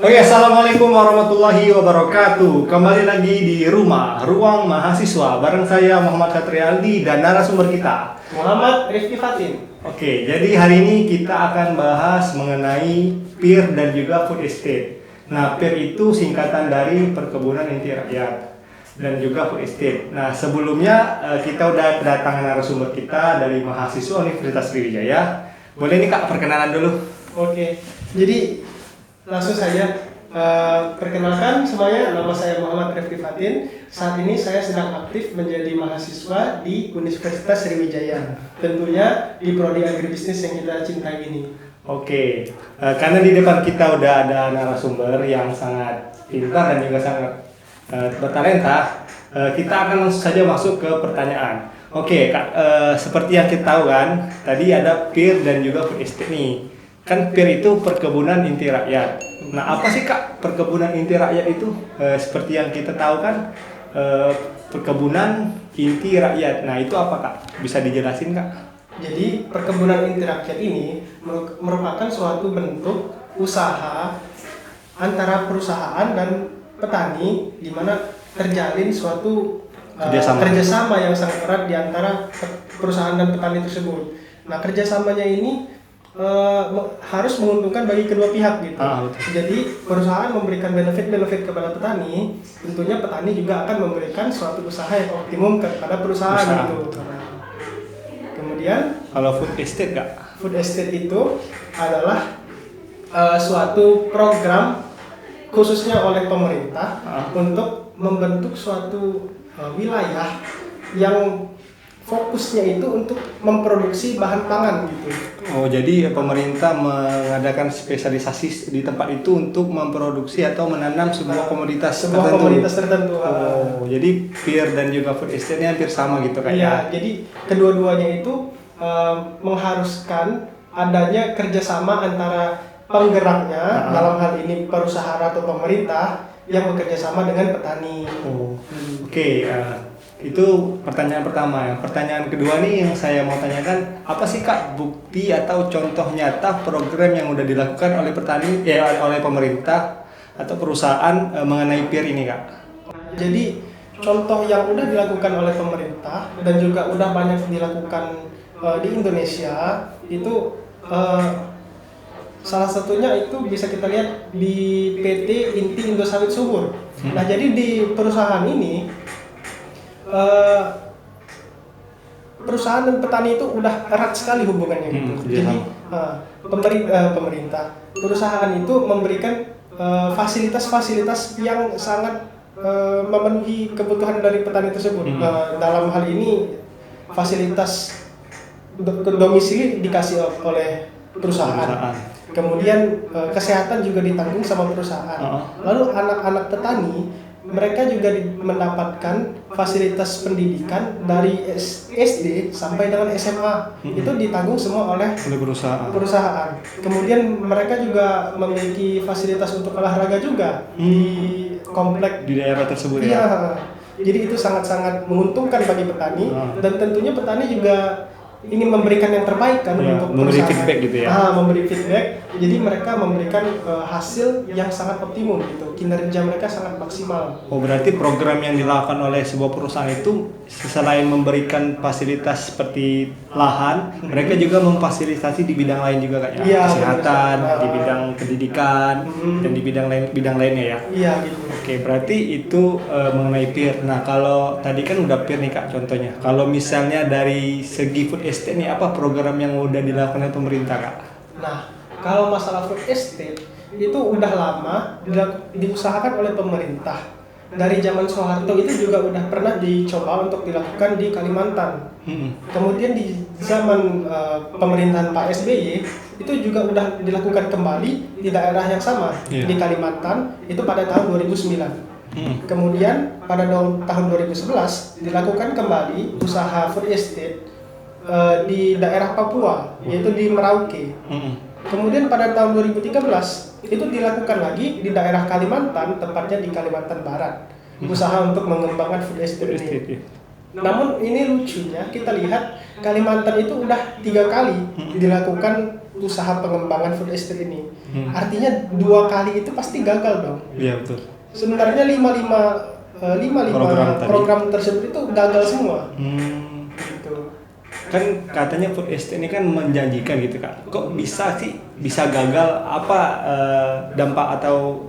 Oke, assalamualaikum warahmatullahi wabarakatuh. Kembali lagi di rumah, ruang mahasiswa bareng saya Muhammad Satria Aldi dan narasumber kita Muhammad Rifki Fatin. Oke, jadi hari ini kita akan bahas mengenai PIR dan juga food estate. Nah, PIR itu singkatan dari perkebunan inti rakyat dan juga food estate. Nah, sebelumnya kita udah kedatangan narasumber kita dari mahasiswa Universitas Sriwijaya. Boleh nih Kak, perkenalan dulu. Oke, jadi langsung saja perkenalkan semuanya, nama saya Muhammad Rifki Fatin. Saat ini saya sedang aktif menjadi mahasiswa di Universitas Sriwijaya, tentunya di prodi agribisnis yang kita cintai ini. Oke, karena di depan kita udah ada narasumber yang sangat pintar dan juga sangat bertalenta, kita akan langsung saja masuk ke pertanyaan. Oke, Kak, seperti yang kita tahu kan, tadi ada PIR dan juga food estate nih. Kan PIR itu perkebunan inti rakyat. Nah, apa sih Kak perkebunan inti rakyat itu? Seperti yang kita tahu kan, perkebunan inti rakyat. Nah, itu apa Kak? Bisa dijelasin Kak? Jadi perkebunan inti rakyat ini merupakan suatu bentuk usaha antara perusahaan dan petani, di mana terjalin suatu kerjasama yang sangat erat di antara perusahaan dan petani tersebut. Nah, kerjasamanya ini harus menguntungkan bagi kedua pihak gitu. Jadi perusahaan memberikan benefit kepada petani, tentunya petani juga akan memberikan suatu usaha yang optimum kepada perusahaan gitu. Kemudian kalau food estate Kak? Food estate itu adalah suatu program khususnya oleh pemerintah untuk membentuk suatu wilayah yang fokusnya itu untuk memproduksi bahan pangan gitu. Oh, jadi pemerintah mengadakan spesialisasi di tempat itu untuk memproduksi atau menanam sebuah komoditas tertentu. Oh, jadi PIR dan juga food estate-nya hampir sama gitu kan? Iya, jadi kedua-duanya itu mengharuskan adanya kerjasama antara penggeraknya, dalam hal ini perusahaan atau pemerintah yang bekerja sama dengan petani. Oke. Itu pertanyaan pertama. Pertanyaan kedua nih yang saya mau tanyakan, apa sih Kak bukti atau contoh nyata program yang udah dilakukan oleh petani, oleh pemerintah atau perusahaan mengenai PIR ini Kak? Jadi contoh yang udah dilakukan oleh pemerintah dan juga udah banyak dilakukan di Indonesia itu salah satunya itu bisa kita lihat di PT Inti Indosawit Subur. Nah, jadi di perusahaan ini perusahaan dan petani itu udah erat sekali hubungannya gitu. Jadi pemerintah, perusahaan itu memberikan fasilitas-fasilitas yang sangat memenuhi kebutuhan dari petani tersebut. Dalam hal ini fasilitas domisili dikasih oleh perusahaan. Kemudian kesehatan juga ditanggung sama perusahaan. Lalu anak-anak petani mereka juga mendapatkan fasilitas pendidikan dari SD sampai dengan SMA. Itu ditanggung semua oleh perusahaan. Kemudian mereka juga memiliki fasilitas untuk olahraga juga di komplek di daerah tersebut. Iya. Jadi itu sangat-sangat menguntungkan bagi petani, dan tentunya petani juga ingin memberikan yang terbaik kan untuk memberi perusahaan. Feedback gitu ya. Memberi feedback. Jadi mereka memberikan hasil yang sangat optimum gitu. Kinerja mereka sangat maksimal. Oh, berarti program yang dilakukan oleh sebuah perusahaan itu selain memberikan fasilitas seperti lahan, mereka juga memfasilitasi di bidang lain juga Kak ya. Kesehatan, di bidang pendidikan, dan di bidang lainnya ya. Iya gitu. Oke, berarti itu mengenai PIR. Nah, kalau tadi kan udah PIR nih Kak contohnya. Kalau misalnya dari segi food estate nih, apa program yang udah dilakukan oleh pemerintah Kak? Nah, kalau masalah food estate itu udah lama diusahakan oleh pemerintah. Dari zaman Soeharto itu juga udah pernah dicoba untuk dilakukan di Kalimantan. Kemudian di zaman pemerintahan Pak SBY itu juga udah dilakukan kembali di daerah yang sama, di Kalimantan, itu pada tahun 2009. Kemudian pada tahun 2011 dilakukan kembali usaha food estate di daerah Papua, yaitu di Merauke. Kemudian pada tahun 2013 itu dilakukan lagi di daerah Kalimantan, tepatnya di Kalimantan Barat, usaha untuk mengembangkan food estate ini. Namun ini lucunya kita lihat Kalimantan itu udah 3 kali dilakukan usaha pengembangan food estate ini. Artinya 2 kali itu pasti gagal dong. Iya betul. Sebenarnya 5 program tersebut itu gagal semua. Gitu. Kan katanya food estate ini kan menjanjikan gitu Kak. Kok bisa sih bisa gagal? Apa dampak atau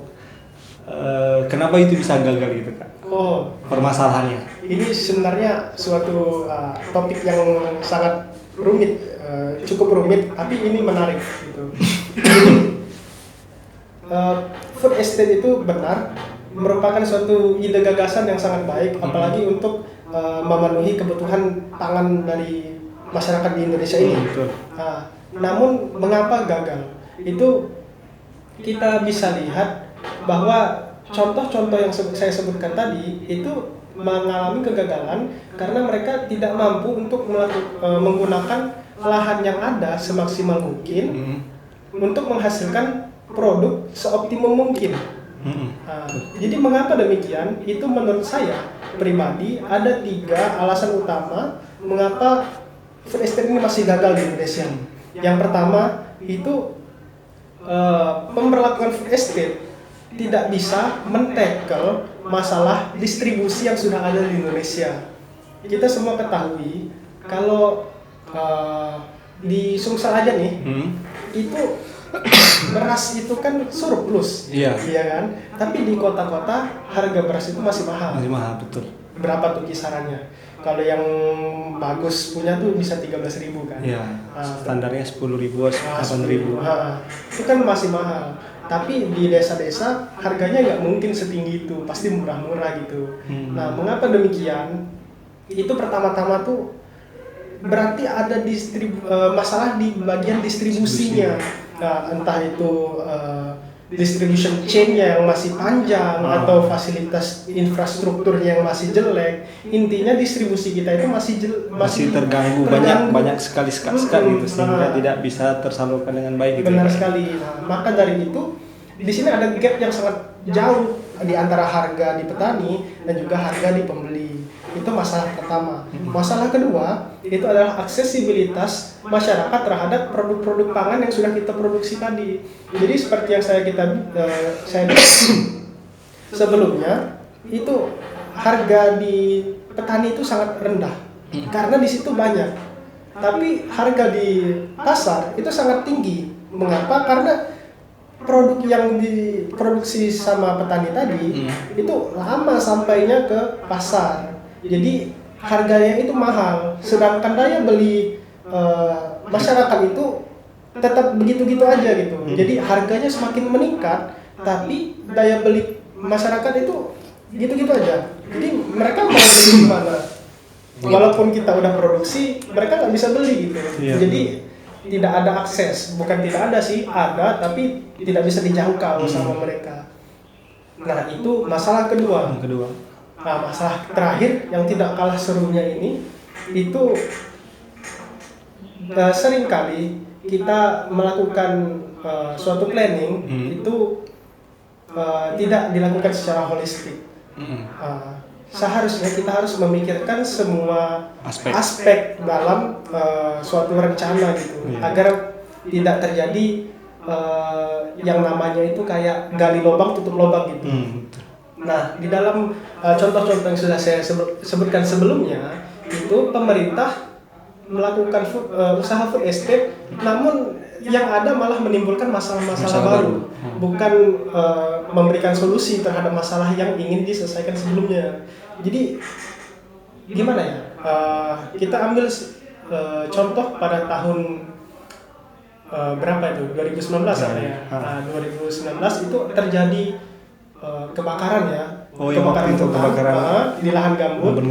kenapa itu bisa gagal gitu Kak? Oh, Permasalahannya. ini sebenarnya suatu topik yang sangat rumit, cukup rumit, tapi ini menarik gitu. Food estate itu benar merupakan suatu ide gagasan yang sangat baik, apalagi untuk memenuhi kebutuhan pangan dari masyarakat di Indonesia ini. Betul. Namun mengapa gagal? Itu kita bisa lihat bahwa contoh-contoh yang saya sebutkan tadi itu mengalami kegagalan karena mereka tidak mampu untuk menggunakan lahan yang ada semaksimal mungkin untuk menghasilkan produk seoptimum mungkin. Jadi mengapa demikian? Itu menurut saya pribadi ada 3 alasan utama mengapa food estate ini masih gagal di Indonesia. Yang pertama itu pemberlakuan food estate tidak bisa men-tackle masalah distribusi yang sudah ada di Indonesia. Kita semua ketahui kalau di Sumsel aja nih, itu beras itu kan surplus, Iya kan? Tapi di kota-kota harga beras itu masih mahal. masih mahal betul. Berapa tuh kisarannya? Kalau yang bagus punya tuh bisa 13.000 kan? Iya. Standarnya 10.000, 8.000. Itu kan masih mahal. Tapi di desa-desa harganya nggak mungkin setinggi itu, pasti murah-murah gitu. Nah, mengapa demikian? Itu pertama-tama tuh berarti ada masalah di bagian distribusinya. Nah, entah itu distribution chain-nya yang masih panjang atau fasilitas infrastrukturnya yang masih jelek. Intinya distribusi kita itu masih terganggu. banyak sekali sekat-sekat gitu sehingga tidak bisa tersalurkan dengan baik gitu. Benar sekali. Nah, maka dari itu di sini ada gap yang sangat jauh di antara harga di petani dan juga harga di pembeli. Itu masalah pertama. Masalah kedua itu adalah aksesibilitas masyarakat terhadap produk-produk pangan yang sudah kita produksi tadi. Jadi seperti yang saya sebelumnya itu harga di petani itu sangat rendah karena di situ banyak. Tapi harga di pasar itu sangat tinggi. Mengapa? Karena produk yang diproduksi sama petani tadi itu lama sampainya ke pasar. Jadi harganya itu mahal, sedangkan daya beli masyarakat itu tetap begitu-gitu aja gitu. Jadi harganya semakin meningkat, tapi daya beli masyarakat itu gitu-gitu aja. Jadi mereka mau beli di mana? Walaupun kita udah produksi, mereka nggak bisa beli gitu. Jadi tidak ada akses, bukan tidak ada sih, ada tapi tidak bisa dijangkau sama mereka. Nah, itu masalah kedua. Nah, masalah terakhir yang tidak kalah serunya ini itu seringkali kita melakukan suatu planning itu tidak dilakukan secara holistik. Seharusnya kita harus memikirkan semua aspek dalam suatu rencana gitu, agar tidak terjadi yang namanya itu kayak gali lubang tutup lubang gitu. Nah, di dalam contoh-contoh yang sudah saya sebutkan sebelumnya, itu pemerintah melakukan usaha food estate, namun yang ada malah menimbulkan masalah-masalah baru, bukan memberikan solusi terhadap masalah yang ingin diselesaikan sebelumnya. Jadi gimana ya? Kita ambil contoh pada tahun berapa itu? 2019 ya. 2019 itu terjadi kebakaran ya. Kebakaran di lahan gambut.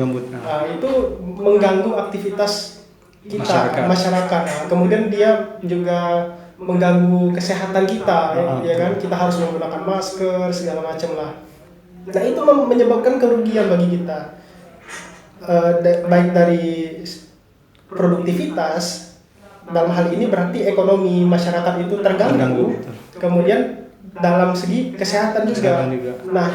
Itu mengganggu aktivitas kita masyarakat. Kemudian dia juga mengganggu kesehatan kita, ya kan? Kita harus menggunakan masker segala macam lah. Nah, itu menyebabkan kerugian bagi kita, baik dari produktivitas, dalam hal ini berarti ekonomi masyarakat itu terganggu. Kemudian dalam segi kesehatan juga. Nah,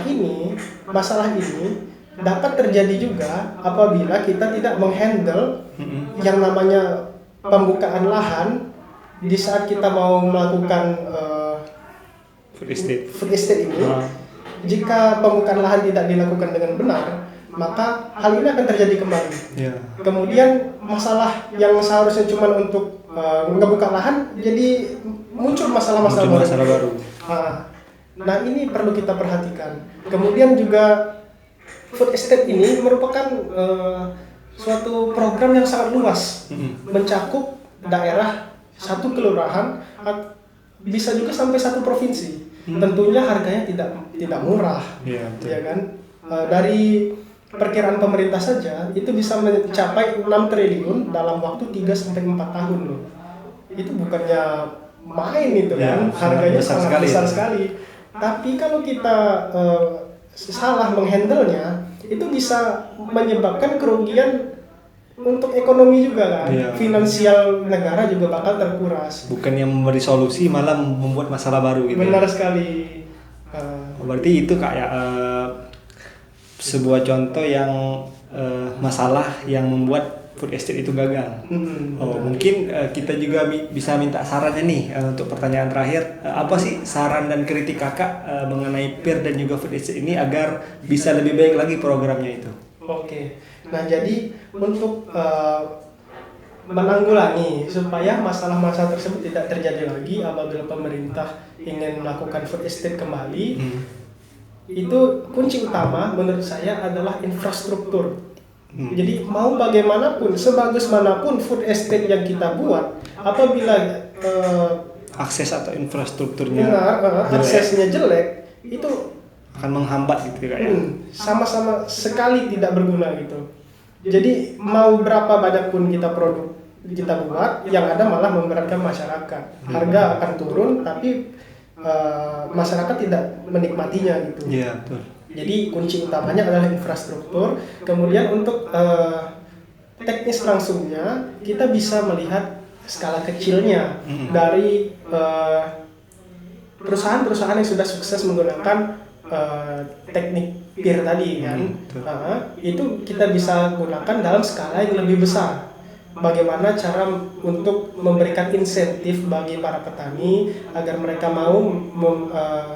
masalah ini dapat terjadi juga apabila kita tidak menghandle yang namanya pembukaan lahan di saat kita mau melakukan food food estate ini, jika pembukaan lahan tidak dilakukan dengan benar, maka hal ini akan terjadi kembali. Ya. Kemudian masalah yang seharusnya cuma untuk ngebuka lahan, jadi muncul masalah-masalah baru. Nah ini perlu kita perhatikan. Kemudian juga food estate ini merupakan suatu program yang sangat luas, mencakup daerah satu kelurahan, bisa juga sampai satu provinsi. Tentunya harganya tidak murah, ya kan? Dari perkiraan pemerintah saja itu bisa mencapai 6 triliun dalam waktu 3-4 tahun loh. Itu bukannya main itu kan, harganya sangat besar sekali. Tapi kalau kita salah menghandlenya, itu bisa menyebabkan kerugian untuk ekonomi juga kan, finansial negara juga bakal terkuras. Bukan yang memberi solusi, malah membuat masalah baru gitu. Benar sekali. Berarti itu kayak sebuah contoh yang masalah yang membuat food estate itu gagal. Mungkin kita juga bisa minta sarannya nih untuk pertanyaan terakhir. Apa sih saran dan kritik kakak mengenai PIR dan juga food estate ini agar bisa lebih baik lagi programnya itu? Oke. Nah jadi untuk menanggulangi supaya masalah-masalah tersebut tidak terjadi lagi apabila pemerintah ingin melakukan food estate kembali, itu kunci utama menurut saya adalah infrastruktur. Jadi mau bagaimanapun, sebagus manapun food estate yang kita buat, apabila akses atau infrastrukturnya aksesnya jelek, itu akan menghambat gitu kayak. Sama-sama sekali tidak berguna gitu. Jadi mau berapa banyak pun kita buat, yang ada malah memberatkan masyarakat. Harga akan turun, tapi masyarakat tidak menikmatinya gitu. Iya betul. Jadi kunci utamanya adalah infrastruktur. Kemudian untuk teknis langsungnya kita bisa melihat skala kecilnya dari perusahaan-perusahaan yang sudah sukses menggunakan teknik PIR tadi kan. Itu kita bisa gunakan dalam skala yang lebih besar. Bagaimana cara untuk memberikan insentif bagi para petani agar mereka mau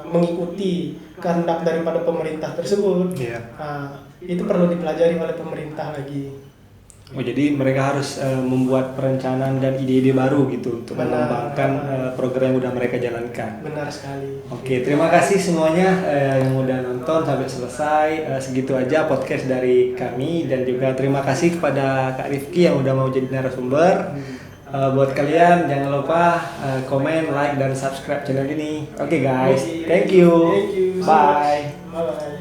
mengikuti kehendak daripada pemerintah tersebut. Itu perlu dipelajari oleh pemerintah lagi. Oh jadi mereka harus membuat perencanaan dan ide-ide baru gitu untuk mengembangkan program yang udah mereka jalankan. Benar sekali. Oke, terima kasih semuanya yang udah nonton sampai selesai. Segitu aja podcast dari kami, dan juga terima kasih kepada Kak Rifki yang udah mau jadi narasumber. Buat kalian jangan lupa komen, like, dan subscribe channel ini. Oke guys, thank you. Bye. Bye. Bye.